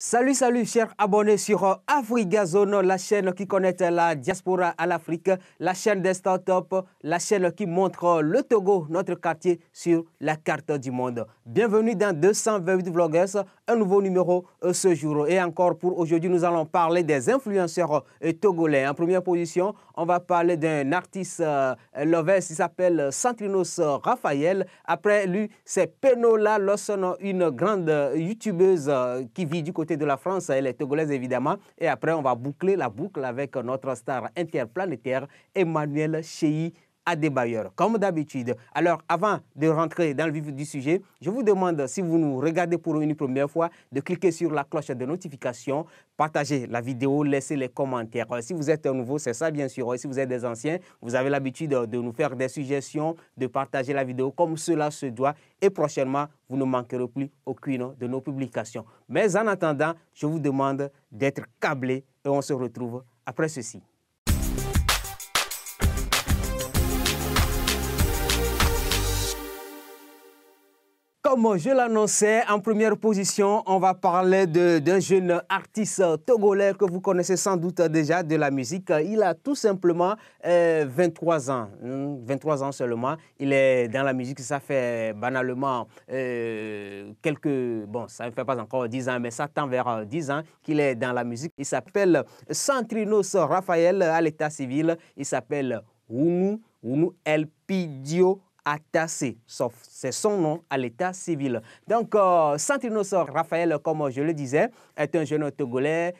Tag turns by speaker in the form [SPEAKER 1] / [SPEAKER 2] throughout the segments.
[SPEAKER 1] Salut, salut, chers abonnés sur Afrigazone, la chaîne qui connecte la diaspora à l'Afrique, la chaîne des startups, la chaîne qui montre le Togo, notre quartier, sur la carte du monde. Bienvenue dans 228 Vloggers, un nouveau numéro ce jour. Et encore pour aujourd'hui, nous allons parler des influenceurs togolais. En première position, on va parler d'un artiste lovers, il s'appelle Santrinos Raphaël. Après lui, c'est Penola Lawson, une grande youtubeuse qui vit du côté de la France, elle est togolaise évidemment. Et après, on va boucler la boucle avec notre star interplanétaire, Emmanuel Cheyi Adebayor, comme d'habitude. Alors, avant de rentrer dans le vif du sujet, je vous demande, si vous nous regardez pour une première fois, de cliquer sur la cloche de notification, partager la vidéo, laisser les commentaires. Si vous êtes nouveau, c'est ça bien sûr. Si vous êtes des anciens, vous avez l'habitude de nous faire des suggestions, de partager la vidéo comme cela se doit. Et prochainement, vous ne manquerez plus aucune de nos publications. Mais en attendant, je vous demande d'être câblé et on se retrouve après ceci. Comme je l'annonçais, en première position, on va parler d'un jeune artiste togolais que vous connaissez sans doute déjà de la musique. Il a tout simplement 23 ans, 23 ans seulement. Il est dans la musique, ça fait banalement bon, ça ne fait pas encore 10 ans, mais ça tend vers 10 ans qu'il est dans la musique. Il s'appelle Santrinos Raphaël à l'état civil. Il s'appelle Ounou Elpidio Atassé, sauf c'est son nom à l'état civil. Donc, Santrinos Raphaël, comme je le disais, est un jeune Togolais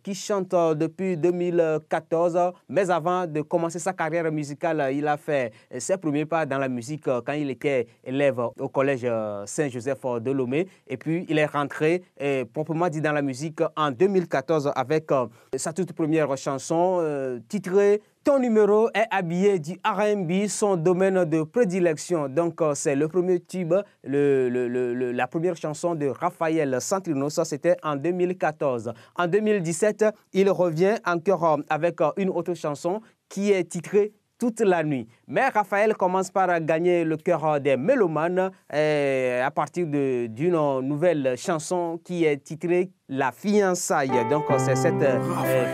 [SPEAKER 1] qui chante depuis 2014. Mais avant de commencer sa carrière musicale, il a fait ses premiers pas dans la musique quand il était élève au collège Saint-Joseph de Lomé. Et puis, il est rentré proprement dit dans la musique en 2014 avec sa toute première chanson titrée Ton numéro est habillé du R&B, son domaine de prédilection. Donc, c'est le premier tube, la première chanson de Raphaël Santrinos, c'était en 2014. En 2017, il revient encore avec une autre chanson qui est titrée Toute la nuit. Mais Raphaël commence par gagner le cœur des mélomanes à partir d'une nouvelle chanson qui est titrée La fiançaille. Donc c'est cette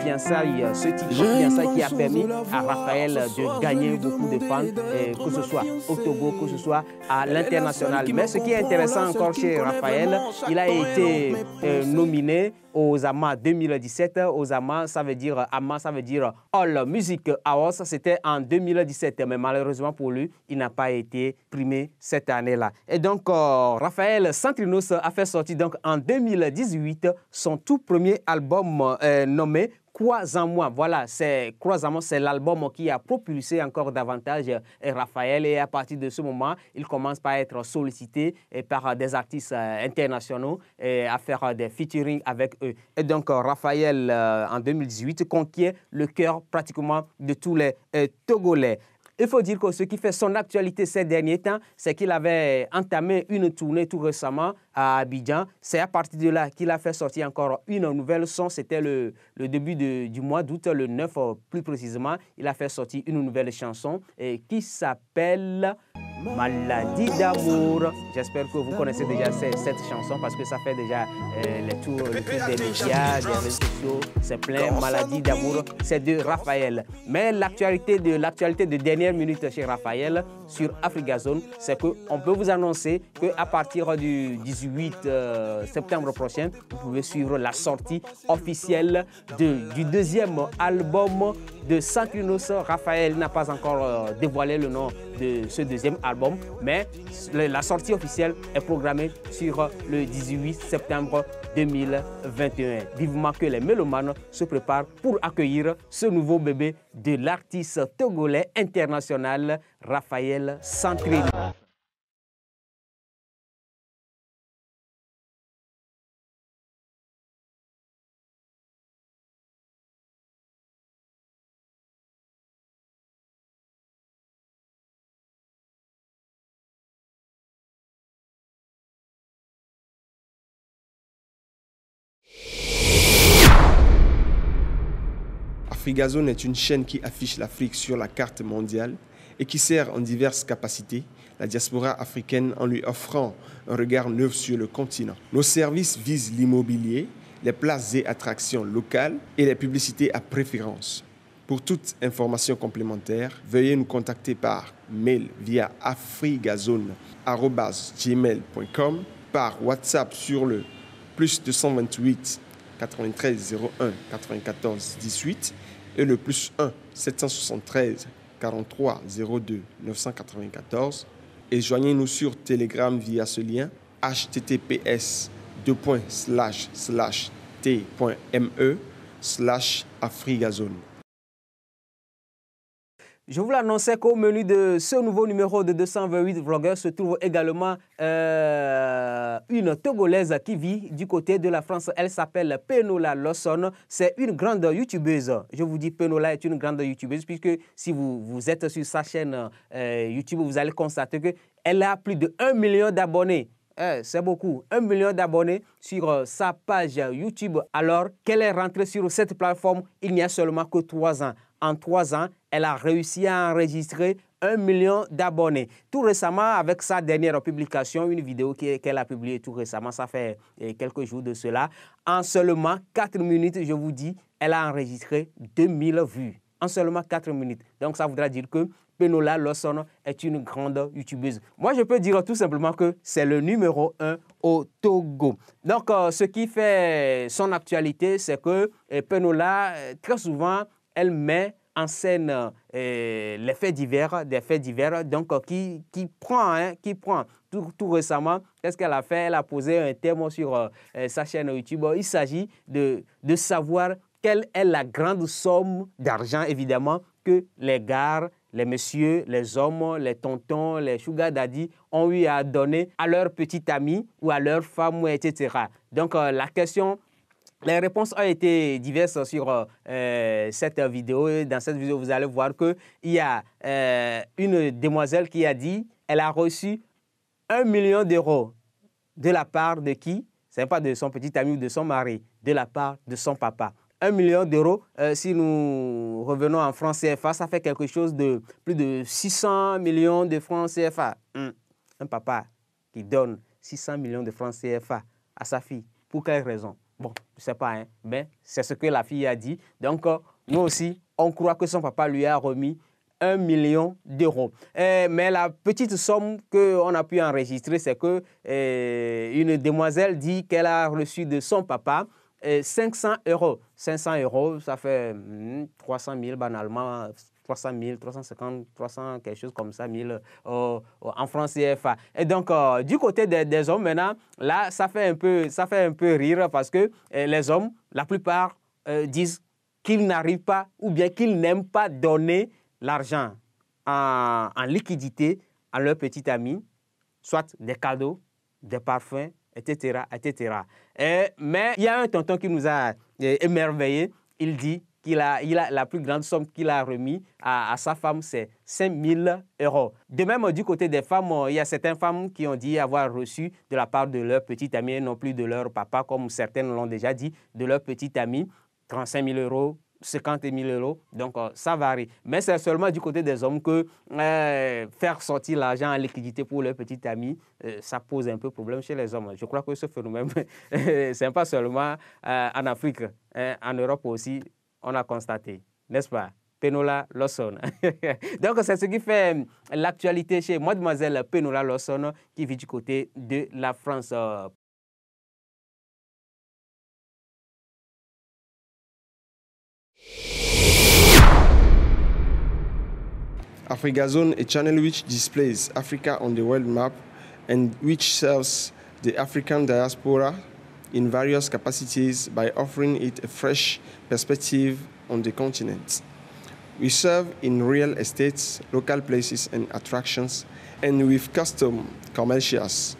[SPEAKER 1] fiançaille, ce titre de fiançaille qui a permis à Raphaël de gagner beaucoup de fans, que ce soit au Togo, que ce soit à l'international. Mais ce qui est intéressant encore chez Raphaël, il a été nominé aux AMA 2017. Aux AMA, ça veut dire All Music Awards. C'était en 2017, mais malheureusement pour lui, il n'a pas été primé cette année-là. Et donc, Raphaël Santrinos a fait sortir donc en 2018 son tout premier album nommé Crois en moi. Voilà, Crois en moi, c'est l'album qui a propulsé encore davantage Raphaël. Et à partir de ce moment, il commence par être sollicité par des artistes internationaux à faire des featuring avec eux. Et donc, Raphaël, en 2018, conquiert le cœur pratiquement de tous les Togolais. Il faut dire que ce qui fait son actualité ces derniers temps, c'est qu'il avait entamé une tournée tout récemment à Abidjan. C'est à partir de là qu'il a fait sortir encore une nouvelle son. C'était le début du mois d'août, le 9 plus précisément. Il a fait sortir une nouvelle chanson qui s'appelle Maladie d'amour. J'espère que vous connaissez déjà cette chanson parce que ça fait déjà le tour des médias, des réseaux sociaux. C'est plein, Maladie d'amour. C'est de Raphaël. Mais l'actualité de dernière minute chez Raphaël sur Afrigazone, c'est qu'on peut vous annoncer qu'à partir du 18 septembre prochain, vous pouvez suivre la sortie officielle du deuxième album de Santrinos Raphaël. N'a pas encore dévoilé le nom de ce deuxième album, mais la sortie officielle est programmée sur le 18 septembre 2021. Vivement que les mélomanes se préparent pour accueillir ce nouveau bébé de l'artiste togolais international Raphaël Santrinos.
[SPEAKER 2] Afrigazone est une chaîne qui affiche l'Afrique sur la carte mondiale et qui sert en diverses capacités la diaspora africaine en lui offrant un regard neuf sur le continent. Nos services visent l'immobilier, les places et attractions locales et les publicités à préférence. Pour toute information complémentaire, veuillez nous contacter par mail via afrigazone@gmail.com, par WhatsApp sur le +228 93 01 94 18 et le +1 773 43 02 994, et joignez-nous sur Telegram via ce lien https://t.me/afrigazone.
[SPEAKER 1] Je vous l'annonçais qu'au menu de ce nouveau numéro de 228 Vlogueurs se trouve également une Togolaise qui vit du côté de la France. Elle s'appelle Penola Lawson. C'est une grande youtubeuse. Je vous dis, Penola est une grande youtubeuse puisque si vous êtes sur sa chaîne YouTube, vous allez constater qu'elle a plus de 1 million d'abonnés. C'est beaucoup, 1 million d'abonnés sur sa page YouTube, alors qu'elle est rentrée sur cette plateforme il n'y a seulement que 3 ans. En 3 ans, elle a réussi à enregistrer 1 million d'abonnés. Tout récemment, avec sa dernière publication, une vidéo qu'elle a publiée tout récemment, ça fait quelques jours de cela, en seulement 4 minutes, je vous dis, elle a enregistré 2000 vues. En seulement 4 minutes. Donc ça voudra dire que Penola Lawson est une grande youtubeuse. Moi, je peux dire tout simplement que c'est le numéro 1 au Togo. Donc, ce qui fait son actualité, c'est que Penola, très souvent, elle met en scène les faits divers, des faits divers, donc qui prend. Tout récemment, qu'est-ce qu'elle a fait? Elle a posé un thème sur sa chaîne YouTube. Il s'agit de savoir quelle est la grande somme d'argent, évidemment, que les gars, les messieurs, les hommes, les tontons, les sugar daddy ont eu à donner à leurs petits amis ou à leurs femmes, etc. Donc, les réponses ont été diverses sur cette vidéo. Et dans cette vidéo, vous allez voir qu'il y a une demoiselle qui a dit qu'elle a reçu 1 million d'euros. De la part de qui? Ce n'est pas de son petit ami ou de son mari, de la part de son papa. 1 million d'euros, si nous revenons en francs CFA, ça fait quelque chose de plus de 600 millions de francs CFA. Un papa qui donne 600 millions de francs CFA à sa fille. Pour quelle raison? Bon, je ne sais pas, mais c'est ce que la fille a dit. Donc, nous aussi, on croit que son papa lui a remis 1 million d'euros. Mais la petite somme qu'on a pu enregistrer, c'est que une demoiselle dit qu'elle a reçu de son papa 500 euros. 500 euros, ça fait 300 000 banalement, 300 000, 350, 300, quelque chose comme ça, 1000 en francs CFA. Et donc, du côté des hommes, maintenant, là, ça fait un peu rire parce que les hommes, la plupart, disent qu'ils n'arrivent pas ou bien qu'ils n'aiment pas donner l'argent en liquidité à leurs petits amis, soit des cadeaux, des parfums, etc., etc. Mais il y a un tonton qui nous a émerveillés. Il dit qu'il a la plus grande somme qu'il a remis à sa femme, c'est 5 000 euros. De même, du côté des femmes, il y a certaines femmes qui ont dit avoir reçu de la part de leur petit ami, et non plus de leur papa, comme certaines l'ont déjà dit, de leur petit ami, 35 000 euros, 50 000 euros, donc ça varie. Mais c'est seulement du côté des hommes que faire sortir l'argent en liquidité pour leur petit ami, ça pose un peu problème chez les hommes. Je crois que ce phénomène, ce n'est pas seulement en Afrique, en Europe aussi, on a constaté, n'est-ce pas? Penola Lawson. Donc, c'est ce qui fait l'actualité chez mademoiselle Penola Lawson qui vit du côté de la France.
[SPEAKER 2] Afrigazone, a channel which displays Africa on the world map and which serves the African diaspora in various capacities by offering it a fresh perspective on the continent. We serve in real estates, local places and attractions, and with custom commercials.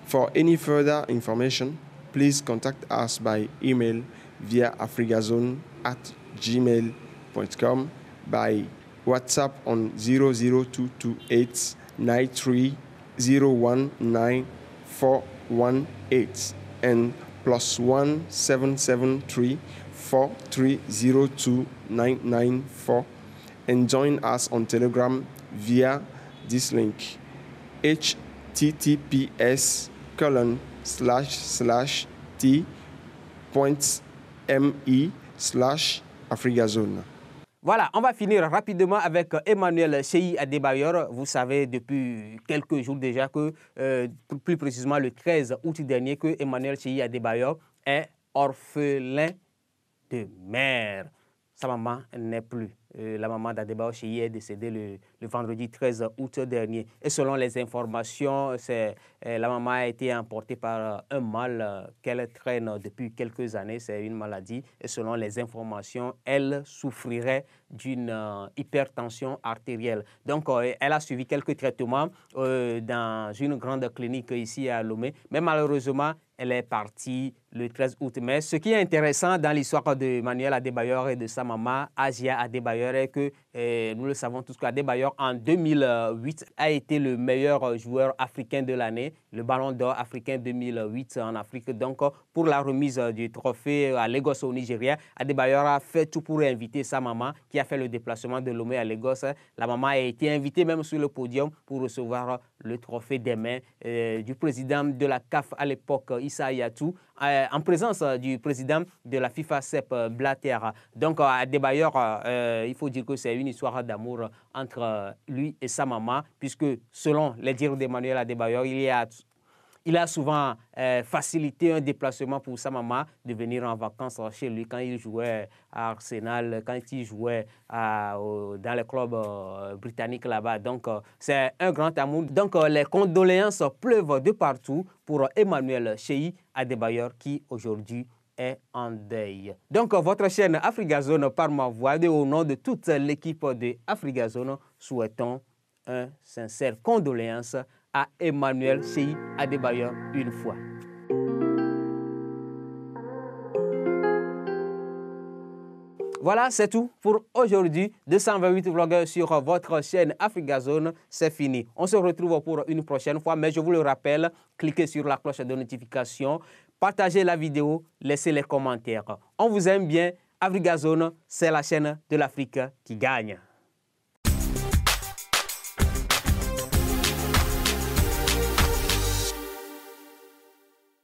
[SPEAKER 2] For any further information, please contact us by email via afrigazone@gmail.com, by WhatsApp on 00228 93019418 and +1 773 4302 994, and join us on Telegram via this link https://t .me/Afrigazone.
[SPEAKER 1] Voilà, on va finir rapidement avec Emmanuel Cheyi Adebayor. Vous savez depuis quelques jours déjà que, plus précisément le 13 août dernier, que Emmanuel Cheyi Adebayor est orphelin de mère. Sa maman n'est plus. La maman d'Adebayor Cheyi est décédée le vendredi 13 août dernier. Et selon les informations, la maman a été emportée par un mal qu'elle traîne depuis quelques années. C'est une maladie. Et selon les informations, elle souffrirait d'une hypertension artérielle. Donc, elle a suivi quelques traitements dans une grande clinique ici à Lomé. Mais malheureusement, elle est partie le 13 août. Mais ce qui est intéressant dans l'histoire de Emmanuel Adebayor et de sa maman, Asia Adebayor, est que nous le savons tous qu'Adebayor, en 2008, a été le meilleur joueur africain de l'année, le Ballon d'Or africain 2008 en Afrique. Donc, pour la remise du trophée à Lagos au Nigeria, Adebayor a fait tout pour inviter sa maman qui a fait le déplacement de Lomé à Lagos. La maman a été invitée même sur le podium pour recevoir le trophée des mains du président de la CAF à l'époque, Issa Hayatou, en présence du président de la FIFA, Sepp Blatter. Donc, Adebayor, il faut dire que c'est une histoire d'amour entre lui et sa maman, puisque selon les dires d'Emmanuel Adebayor, il a souvent facilité un déplacement pour sa maman de venir en vacances chez lui quand il jouait à Arsenal, quand il jouait dans les clubs britanniques là-bas. Donc, c'est un grand amour. Donc, les condoléances pleuvent de partout pour Emmanuel Cheyi Adebayor qui aujourd'hui est en deuil. Donc, votre chaîne Afrigazone par ma voix et au nom de toute l'équipe de Afrigazone, souhaitons un sincère condoléance à Emmanuel Cheyi Adebayor une fois. Voilà, c'est tout pour aujourd'hui. 228 vlogs sur votre chaîne Afrigazone, c'est fini. On se retrouve pour une prochaine fois, mais je vous le rappelle, cliquez sur la cloche de notification, partagez la vidéo, laissez les commentaires. On vous aime bien. Afrigazone, c'est la chaîne de l'Afrique qui gagne.